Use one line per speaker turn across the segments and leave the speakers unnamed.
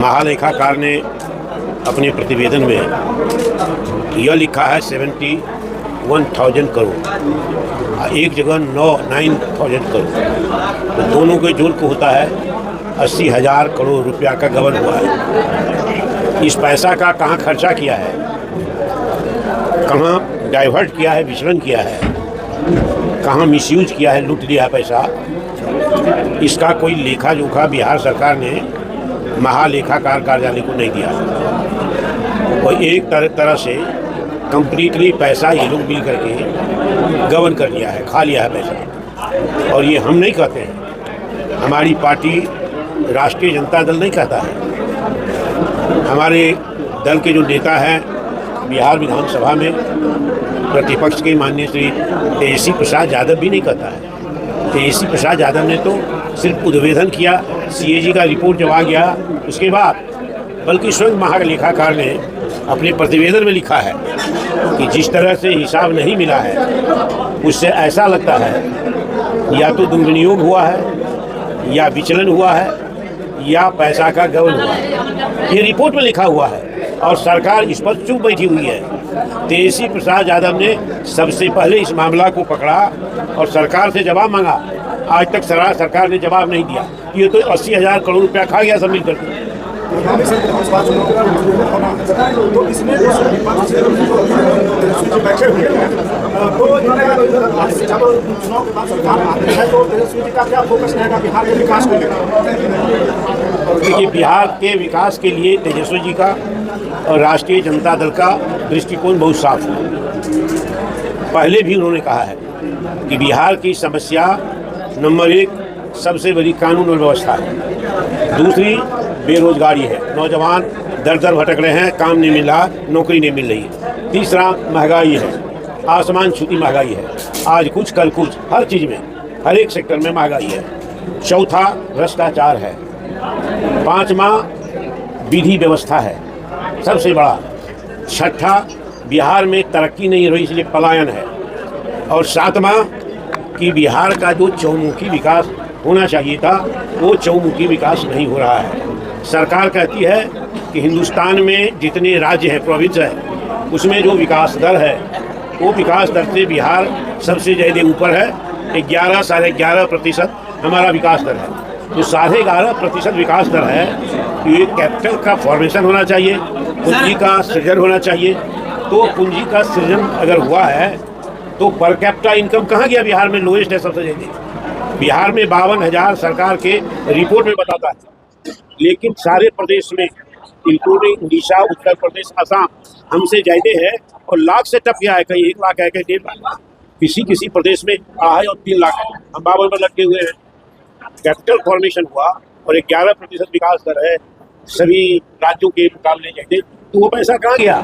महालेखाकार ने अपने प्रतिवेदन में यह लिखा है 71,000 करोड़, एक जगह 9,000 करोड़, तो दोनों के जोड़ को होता है 80,000 करोड़ रुपया का गबन हुआ है। इस पैसा का कहाँ खर्चा किया है, कहाँ डाइवर्ट किया है, विचलन किया है, कहाँ मिसयूज किया है, लूट लिया है पैसा, इसका कोई लेखा जोखा बिहार सरकार ने महालेखाकार कार्यालय को नहीं दिया। और एक तरह से कंप्लीटली पैसा ये लोग मिल करके गबन कर लिया है, खा लिया है पैसा। और ये हम नहीं कहते हैं, हमारी पार्टी राष्ट्रीय जनता दल नहीं कहता है। हमारे दल के जो नेता हैं बिहार विधानसभा में प्रतिपक्ष के माननीय श्री तेजस्वी प्रसाद यादव भी नहीं कहता है। तेजस्वी प्रसाद यादव ने तो सिर्फ उद्भेदन किया, सीएजी का रिपोर्ट जब आ गया उसके बाद, बल्कि स्वयं महालेखाकार ने अपने प्रतिवेदन में लिखा है कि जिस तरह से हिसाब नहीं मिला है उससे ऐसा लगता है या तो दुर्विनियोग हुआ है, या विचलन हुआ है, या पैसा का गबन हुआ है। ये रिपोर्ट में लिखा हुआ है और सरकार इस पर चुप बैठी हुई है। तेजस्वी प्रसाद यादव ने सबसे पहले इस मामला को पकड़ा और सरकार से जवाब मांगा। आज तक सरकार ने जवाब नहीं दिया। ये तो 80,000 करोड़ रुपया खा गया सब मिलकर। देखिए, बिहार के विकास के लिए तेजस्वी जी का और राष्ट्रीय जनता दल का दृष्टिकोण बहुत साफ है। पहले भी उन्होंने कहा है कि बिहार की समस्या नंबर 1 सबसे बड़ी कानून और व्यवस्था है, दूसरी बेरोजगारी है, नौजवान दर दर भटक रहे हैं, काम नहीं मिल रहा, नौकरी नहीं मिल रही है, तीसरा महंगाई है, आसमान छूती महंगाई है, आज कुछ कल कुछ, हर चीज़ में, हर एक सेक्टर में महंगाई है, चौथा भ्रष्टाचार है, पांचवा विधि व्यवस्था है सबसे बड़ा, छठा बिहार में तरक्की नहीं रही इसलिए पलायन है, और सातवां कि बिहार का जो चौमुखी विकास होना चाहिए था वो चौमुखी विकास नहीं हो रहा है। सरकार कहती है कि हिंदुस्तान में जितने राज्य हैं, प्रोविंस है, उसमें जो विकास दर है वो विकास दर से बिहार सबसे ज़्यादा ऊपर है। 11-11.5% हमारा विकास दर है। जो 11.5% विकास दर है, तो ये कैपिटल का फॉर्मेशन होना चाहिए, पूंजी का सृजन होना चाहिए। तो पूंजी का सृजन अगर हुआ है तो पर कैपिटा इनकम कहाँ गया? बिहार में लोएस्ट है सबसे ज़्यादा। बिहार में 52,000 सरकार के रिपोर्ट में बताता है, लेकिन सारे प्रदेश में इंक्लूडिंग उड़ीसा, उत्तर प्रदेश, असम हमसे ज़्यादा है और लाख से टप गया है। कहीं 1 लाख है, कहीं 1.5 लाख, किसी प्रदेश में है और 3 लाख है। हम 52 में लगे हुए हैं। कैपिटल फॉर्मेशन हुआ और 11% विकास दर है सभी राज्यों के मुकाबले ज़्यादा, तो वो पैसा कहाँ गया?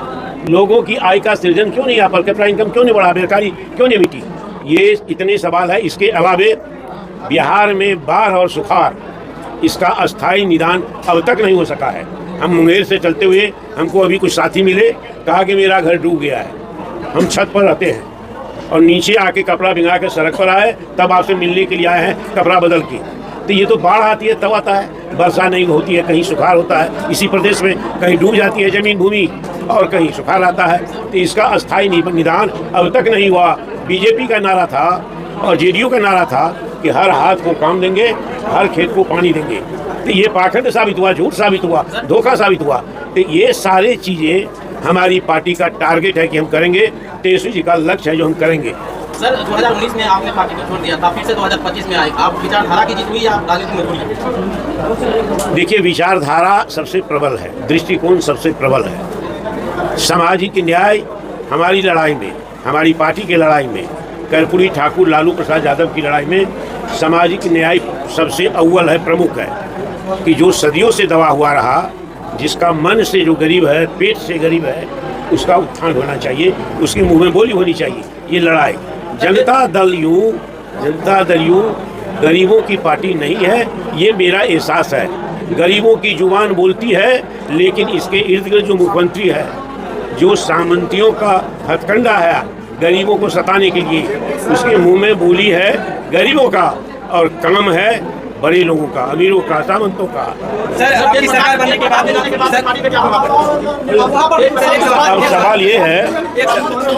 लोगों की आय का सृजन क्यों नहीं, पर कैपिटा इनकम क्यों नहीं बढ़ा, बेकारी क्यों नहीं मिटी? ये इतने सवाल है। इसके अलावे बिहार में बाढ़ और सुखाड़, इसका अस्थायी निदान अब तक नहीं हो सका है। हम मुंगेर से चलते हुए हमको अभी कुछ साथी मिले, कहा कि मेरा घर डूब गया है, हम छत पर रहते हैं और नीचे आके कपड़ा भिंगा के सड़क पर आए, तब आपसे मिलने के लिए आए हैं कपड़ा बदल के। तो ये तो बाढ़ आती है तब आता है, वर्षा नहीं होती है, कहीं सुखाड़ होता है इसी प्रदेश में, कहीं डूब जाती है जमीन भूमि और कहीं सुखाड़ आता है। तो इसका अस्थायी निदान अब तक नहीं हुआ। बीजेपी का नारा था और जेडीयू का नारा था कि हर हाथ को काम देंगे, हर खेत को पानी देंगे। तो ये पाखंड साबित हुआ, झूठ साबित हुआ, धोखा साबित हुआ। तो ये सारे चीज़ें हमारी पार्टी का टारगेट है कि हम करेंगे। तेजस्वी जी का लक्ष्य है जो हम करेंगे।
सर, 2019 में आपने पार्टी को छोड़ दिया था, फिर से 2025 में आए, आप विचारधारा की जीत हुई या राजनीति में हुई?
देखिए, विचारधारा सबसे प्रबल है, दृष्टिकोण सबसे प्रबल है। सामाजिक न्याय हमारी लड़ाई में, हमारी पार्टी की लड़ाई में, कर्पूरी ठाकुर लालू प्रसाद यादव की लड़ाई में सामाजिक न्याय सबसे अव्वल है, प्रमुख है। कि जो सदियों से दबा हुआ रहा, जिसका मन से जो गरीब है, पेट से गरीब है, उसका उत्थान होना चाहिए, उसके मुंह में बोली होनी चाहिए। ये लड़ाई जनता दल यूं गरीबों की पार्टी नहीं है, ये मेरा एहसास है। गरीबों की जुबान बोलती है, लेकिन इसके इर्द गिर्द जो मुख्यमंत्री है, जो सामंतियों का हथकंडा है गरीबों को सताने के लिए, उसके मुंह में बोली है गरीबों का और काम है बड़े लोगों का, अमीरों का, सामंतों का।
सर आपकी सरकार बनने के बाद
पार्टी का क्या होगा?
अब सवाल ये है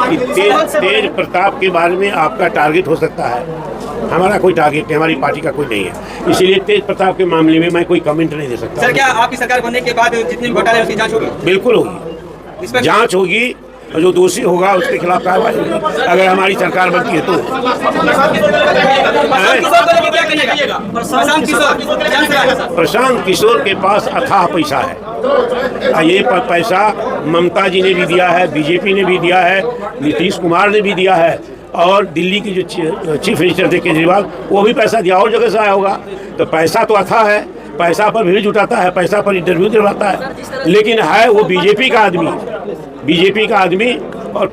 कि तेज प्रताप के बारे में आपका टारगेट हो सकता है, हमारा कोई टारगेट नहीं, हमारी पार्टी का कोई नहीं है, इसीलिए तेज प्रताप के मामले में मैं कोई कमेंट नहीं दे सकता।
सर क्या आपकी सरकार बनने के बाद जितने भी घोटाले उसकी जांच होगी?
बिल्कुल होगी,
इस पर
जांच होगी और जो दोषी होगा उसके खिलाफ कार्रवाई होगी, अगर हमारी सरकार बनती है तो। प्रशांत किशोर के पास अथाह पैसा है, ये पैसा ममता जी ने भी दिया है, बीजेपी ने भी दिया है, नीतीश कुमार ने भी दिया है, और दिल्ली की जो चीफ मिनिस्टर थे केजरीवाल, वो भी पैसा दिया, और जगह से आया होगा। तो पैसा तो अथाह है, पैसा पर भीड़ जुटाता है, पैसा पर इंटरव्यू दिलवाता है, लेकिन है वो बीजेपी का आदमी, बीजेपी का आदमी। और